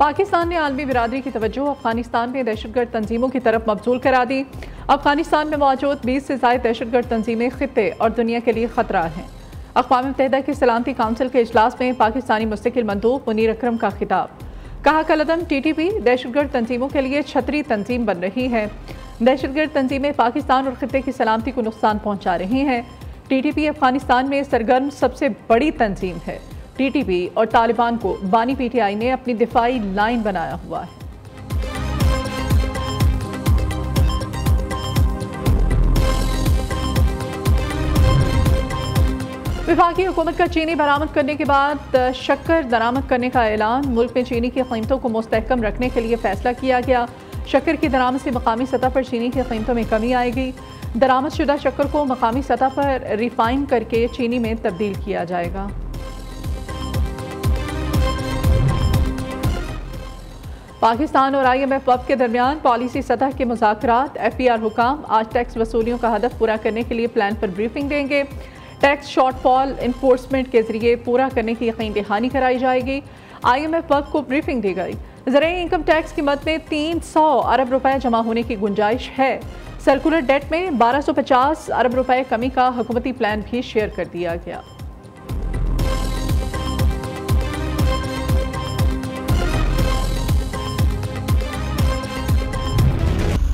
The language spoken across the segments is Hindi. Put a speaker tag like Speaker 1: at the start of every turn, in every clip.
Speaker 1: पाकिस्तान ने आलमी बिरादरी की तवज्जो अफगानिस्तान में दहशतगर्द तंजीमों की तरफ मबजूल करा दी। अफगानिस्तान में मौजूद 20 से ज़ायद दहशतगर्द तंजीमें खित्ते और दुनिया के लिए खतरा हैं। अक़वाम मुत्तहिदा की सलामती काउंसिल के इजलास में पाकिस्तानी मुस्तकिल मंदूब मुनीर अकरम का खिताब। कहा कलअदम TTP दहशतगर्द तंजीमों के लिए छतरी तंजीम बन रही है। दहशतगर्द तंजीमें पाकिस्तान और खित्ते की सलामती को नुकसान पहुँचा रही हैं। TTP अफगानिस्तान में सरगर्म सबसे बड़ी तंजीम है। TTP और तालिबान को बानी PTI ने अपनी दिफाई लाइन बनाया हुआ है। वफाकी हुकूमत का चीनी बरामद करने के बाद शक्कर दरामद करने का ऐलान। मुल्क में चीनी की कीमतों को मुस्तहकम रखने के लिए फैसला किया गया। शक्कर की दरामद से मकामी सतह पर चीनी की कीमतों में कमी आएगी। दरामद शुदा शक्कर को मकामी सतह पर रिफाइन करके चीनी में तब्दील किया जाएगा। पाकिस्तान और IMF वफ़द के दरमियान पॉलिसी सतह के मुज़ाकरात। FPR हुकाम आज टैक्स वसूलियों का हदफ पूरा करने के लिए प्लान पर ब्रीफिंग देंगे। टैक्स शॉर्टफॉल इन्फोर्समेंट के जरिए पूरा करने की यकीन दहानी कराई जाएगी। IMF वफ़द को ब्रीफिंग दी गई। ज़राई इनकम टैक्स की मद में 300 अरब रुपए जमा होने की गुंजाइश है। सर्कुलर डेट में 1250 अरब रुपए कमी का हुकूमती प्लान भी शेयर कर दिया गया।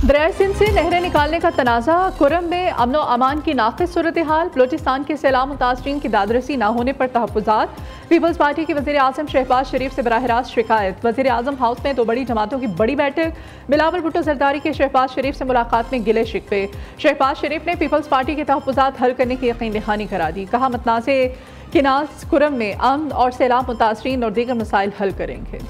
Speaker 1: दरियाए सिंध से नहरें निकालने का तनाज़ा। कुरम में अमनो अमान की नाक़िस सूरत हाल। बलोचिस्तान के सैलाब मुतासरीन की दादरसी न होने पर तहफ़्फ़ुज़ात। पीपल्स पार्टी के वज़ीर आज़म शहबाज शरीफ से बराह रास्त शिकायत। वज़ीर आज़म हाउस में 2 बड़ी जमातों की बड़ी बैठक। बिलावल भुट्टो ज़रदारी के शहबाज शरीफ से मुलाकात में गिले शिकवे। शहबाज शरीफ ने पीपल्स पार्टी के तहफ़्फ़ुज़ात हल करने की यकीन दहानी करा दी। कहा मतनाज़े किनाज़ कुरम में अमन और सैलाब मुतासरीन और दीगर मसाइल हल करेंगे।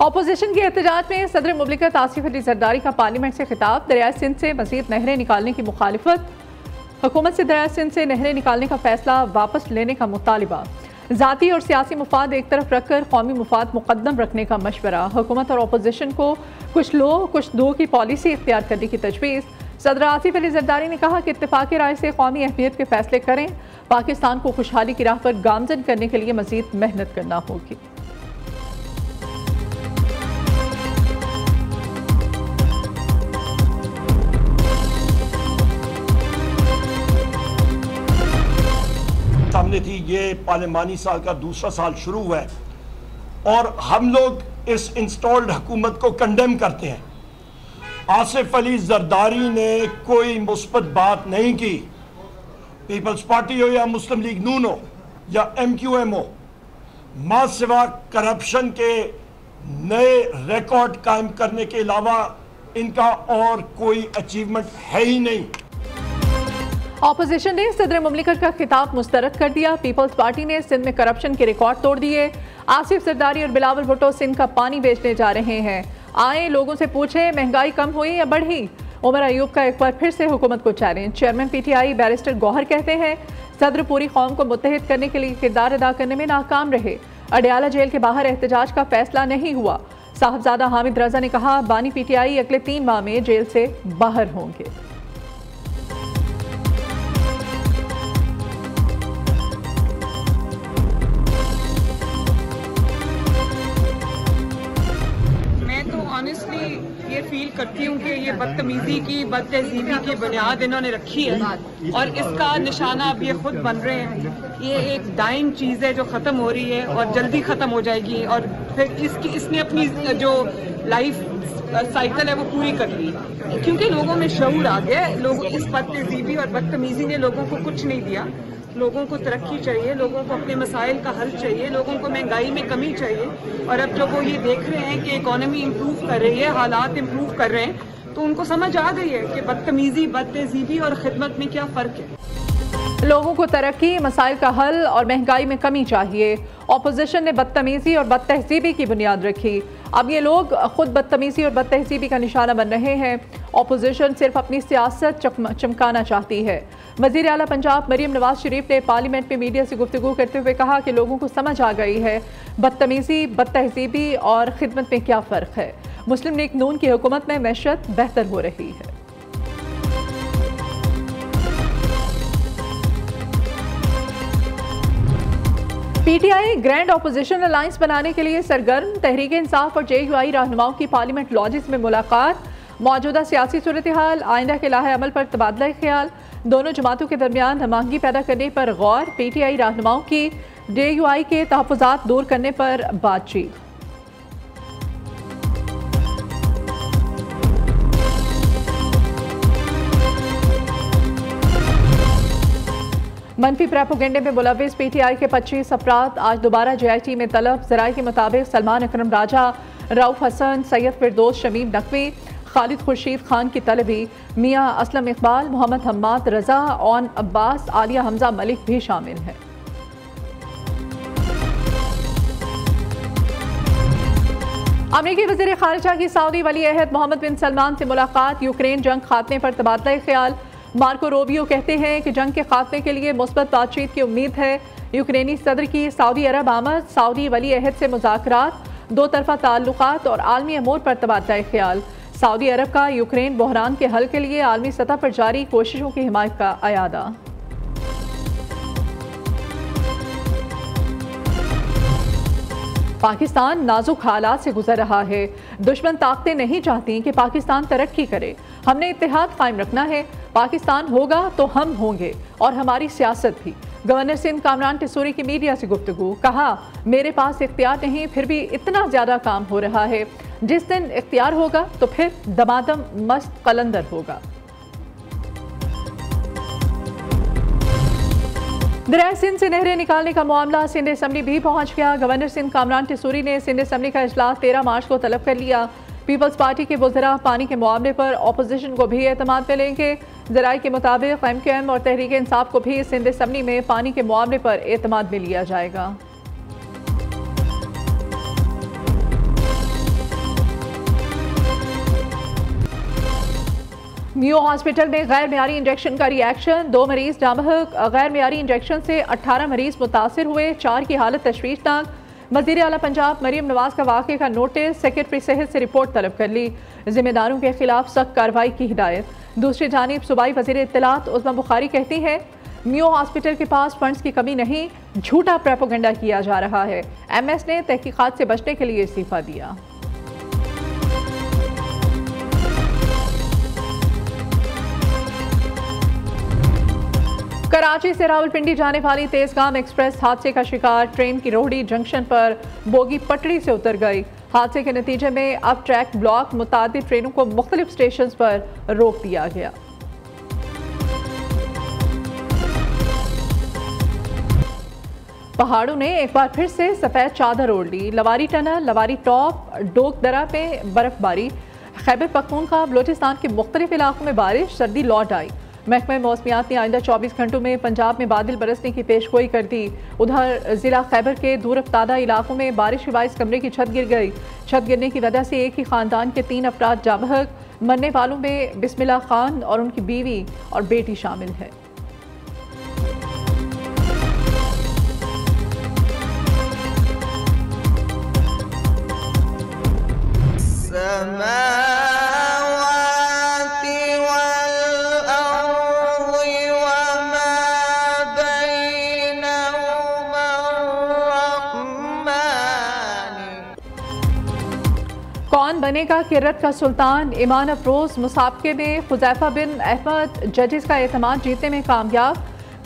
Speaker 1: अपोजिशन के एहतजाज में सदर मुमलिकत आसिफ अली जरदारी का पार्लियामेंट से खिताब। दरियाए सिंध से मज़ीद नहरें निकालने की मुखालिफत। हुकूमत से दरियाए सिंध से नहरें निकालने का फैसला वापस लेने का मुतालिबा। ज़ाती और सियासी मुफाद एक तरफ रखकर कौमी मुफाद मुकद्दम रखने का मशवरा। हुकूमत और अपोजिशन को कुछ लो कुछ दो की पॉलिसी इख्तियार करने की तजवीज़। सदर आसिफ अली जरदारी ने कहा कि इत्तेफाक़ी राय से कौमी अहमियत के फैसले करें। पाकिस्तान को खुशहाली की राह पर गामजन करने के लिए मज़ीद मेहनत करना होगी।
Speaker 2: सामने थी ये पार्लिमानी साल का दूसरा साल शुरू हुआ है और हम लोग इस इंस्टॉल्ड हुकूमत को कंडेम करते हैं। आसिफ अली जरदारी ने कोई मुस्बत बात नहीं की। पीपल्स पार्टी हो या मुस्लिम लीग नून हो या MQM हो, मां सिवा करप्शन के नए रिकॉर्ड कायम करने के अलावा इनका और कोई अचीवमेंट है ही नहीं।
Speaker 1: अपोजिशन ने सदर मुमलिकत का खिताब मुस्तरद कर दिया। पीपल्स पार्टी ने सिंध में करप्शन के रिकॉर्ड तोड़ दिए। आसिफ जरदारी और बिलावल भुट्टो सिंध का पानी बेचने जा रहे हैं। आए लोगों से पूछे महंगाई कम हुई या बढ़ी। उमर अयूब का एक बार फिर से हुकूमत को challenge. Chairman PTI barrister Gohar कहते हैं सदर पूरी कौम को मुत्तहिद करने के लिए किरदार अदा करने में नाकाम रहे। अडयाला जेल के बाहर एहतजाज का फैसला नहीं हुआ। साहबजादा हामिद रजा ने कहा बानी PTI अगले 3 माह में जेल से बाहर होंगे।
Speaker 3: ये फील करती हूँ कि ये बदतमीजी की बदतहजीबी की बुनियाद इन्होंने रखी है और इसका निशाना अब ये खुद बन रहे हैं। ये एक डाइंग चीज़ है जो ख़त्म हो रही है और जल्दी ख़त्म हो जाएगी और फिर इसने अपनी जो लाइफ साइकिल है वो पूरी कर ली क्योंकि लोगों में शऊर आ गया। लोग इस बदतहजीबी और बदतमीजी ने लोगों को कुछ नहीं दिया। लोगों को तरक्की चाहिए, लोगों को अपने मसाइल का हल चाहिए, लोगों को महंगाई में कमी चाहिए। और अब जब वो ये देख रहे हैं कि इकोनॉमी इम्प्रूव कर रही है, हालात इम्प्रूव कर रहे हैं, तो उनको समझ आ गई है कि बदतमीजी, बदतहजीबी और खिदमत में क्या फ़र्क है।
Speaker 1: लोगों को तरक्की, मसाइल का हल और महंगाई में कमी चाहिए। अपोजिशन ने बदतमीजी और बदतहजीबी की बुनियाद रखी। अब ये लोग खुद बदतमीजी और बदतहजीबी का निशाना बन रहे हैं। अपोजिशन सिर्फ अपनी सियासत चमकाना चाहती है। वज़ीर आला पंजाब मरीम नवाज शरीफ ने पार्लियामेंट में मीडिया से गुफ्तगू करते हुए कहा कि लोगों को समझ आ गई है बदतमीज़ी, बदतहज़ीबी और खिदमत में क्या फ़र्क है। मुस्लिम लीग नून की हुकूमत में मैशत बेहतर हो रही है। पीटीआई ग्रैंड ऑपोजिशन अलायंस बनाने के लिए सरगर्म। तहरीक इंसाफ और JUI रहनुमाओं की पार्लियामेंट लॉजिस में मुलाकात। मौजूदा सियासी सूरत हाल, आइंदा के लाहे अमल पर तबादला ख्याल। दोनों जमातों के दरमियान हमआहंगी पैदा करने पर गौर। पीटीआई रहनुमाओं की JUI के तहफ़्फ़ुज़ात दूर करने पर बातचीत। मनफी प्रोपेगेंडे में मुलविस पीटीआई के 25 अफराद आज दोबारा JIT में तलब। ज़राए के मुताबिक सलमान अकरम राजा, रऊफ हसन, सैयद फिरदौस शमीम नकवी, खालिद खुर्शीद खान की तलबी, मियाँ असलम इकबाल, मोहम्मद हम्माद रजा, ओन अब्बास, आलिया हमजा मलिक भी शामिल हैं। अमेरिकी वज़ीर ख़ारिजा की सऊदी वली अहद मोहम्मद बिन सलमान से मुलाकात। यूक्रेन जंग खात्मे पर तबादला ख्याल। मार्को रूबियो कहते हैं कि जंग के खात्मे के लिए मुस्बत बातचीत की उम्मीद है। यूक्रेनी सदर की सऊदी अरब आमद। सऊदी वली अहद से मुज़ाकरात, दो तरफा ताल्लुकात और आलमी अमूर पर तबादला ख्याल। सऊदी अरब का यूक्रेन बहरान के हल के लिए आलमी सतह पर जारी कोशिशों की हिमायत का अयादा। पाकिस्तान नाजुक हालात से गुजर रहा है। दुश्मन ताकतें नहीं चाहती कि पाकिस्तान तरक्की करे। हमने इत्तेहाद कायम रखना है। पाकिस्तान होगा तो हम होंगे और हमारी सियासत भी। गवर्नर सिंध कामरान टिसूरी की मीडिया से गुफ्तगू। कहा, मेरे पास इख्तियार नहीं, फिर भी इतना ज़्यादा काम हो रहा है। जिस दिन इख्तियार होगा तो फिर दमादम मस्त कलंदर होगा। दरिया सिंध से नहरें निकालने का मामला सिंध असम्बली भी पहुंच गया। गवर्नर सिंध कामरान टिसूरी ने सिंध असम्बली का इजलास 13 मार्च को तलब कर लिया। पीपल्स पार्टी के वज़रा पानी के मामले पर अपोजिशन को भी एतमाद में लेंगे। ज़राए के मुताबिक MQM और तहरीक इंसाफ को भी सिंध असम्बली में पानी के मामले पर एतमाद में लिया जाएगा। मियो हॉस्पिटल में गैर मियारी इंजेक्शन का रिएक्शन। 2 मरीज नामहक गैर मियारी इंजेक्शन से 18 मरीज मुतासर हुए। 4 की हालत तशवीशनाक। वज़ीर आला पंजाब मरीम नवाज का वाक़े का नोटिस। सेक्रेटरी सेहत से रिपोर्ट तलब कर ली। जिम्मेदारों के खिलाफ सख्त कार्रवाई की हिदायत। दूसरी जानिब सूबाई वज़ीर इत्तलात उस्मा बुखारी कहती है, मियो हॉस्पिटल के पास फंड्स की कमी नहीं, झूठा प्रोपेगेंडा किया जा रहा है। MS ने तहकीकात से बचने के लिए इस्तीफा दिया। कराची से रावलपिंडी जाने वाली तेजगाम एक्सप्रेस हादसे का शिकार। ट्रेन की रोहड़ी जंक्शन पर बोगी पटरी से उतर गई। हादसे के नतीजे में अब ट्रैक ब्लॉक, मुतादिद ट्रेनों को मुख्तलिफ स्टेशन पर रोक दिया गया। पहाड़ों ने एक बार फिर से सफ़ेद चादर ओढ़ ली। लवारी टनल, लवारी टॉप, डोक दरा पे बर्फबारी। खैबर पख्तूनख्वा, बलोचिस्तान के मुख्तलिफ इलाकों में बारिश, सर्दी लौट आई। महकमा मौसमियात ने आइंदा 24 घंटों में पंजाब में बादल बरसने की पेशगोई कर दी। उधर जिला खैबर के दूर अफ्तादा इलाकों में बारिश के बाइस कमरे की छत गिर गई। छत गिरने की वजह से एक ही खानदान के 3 अफराद जाबहक। मरने वालों में बिस्मिल्लाह खान और उनकी बीवी और बेटी शामिल है। कौन बनेगा किरत का सुल्तान? ईमान अफरोज मुसाबके में खुजैफा बिन अहमद जजेस का एतमाद जीतने में कामयाब।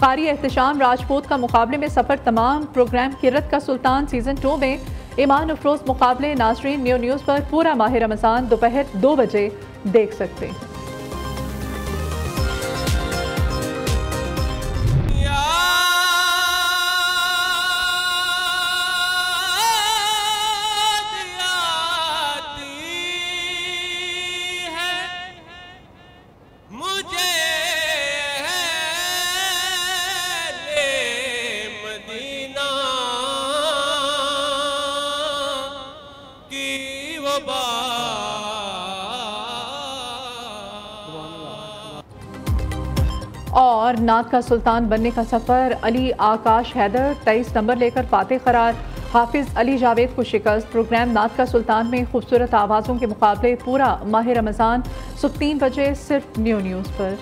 Speaker 1: कारी एहतशाम राजपूत का मुकाबले में सफ़र तमाम। प्रोग्राम किरत का सुल्तान सीज़न 2 में ईमान अफरोज मुकाबले नाजरीन न्यू न्यूज़ पर पूरा माह रमज़ान दोपहर 2 बजे देख सकते हैं। और नात का सुल्तान बनने का सफ़र, अली आकाश हैदर 23 नंबर लेकर फातेह करार, हाफिज अली जावेद को शिकस्त। प्रोग्राम नात का सुल्तान में खूबसूरत आवाज़ों के मुकाबले पूरा माह रमज़ान सुबह 3 बजे सिर्फ न्यू न्यूज़ पर।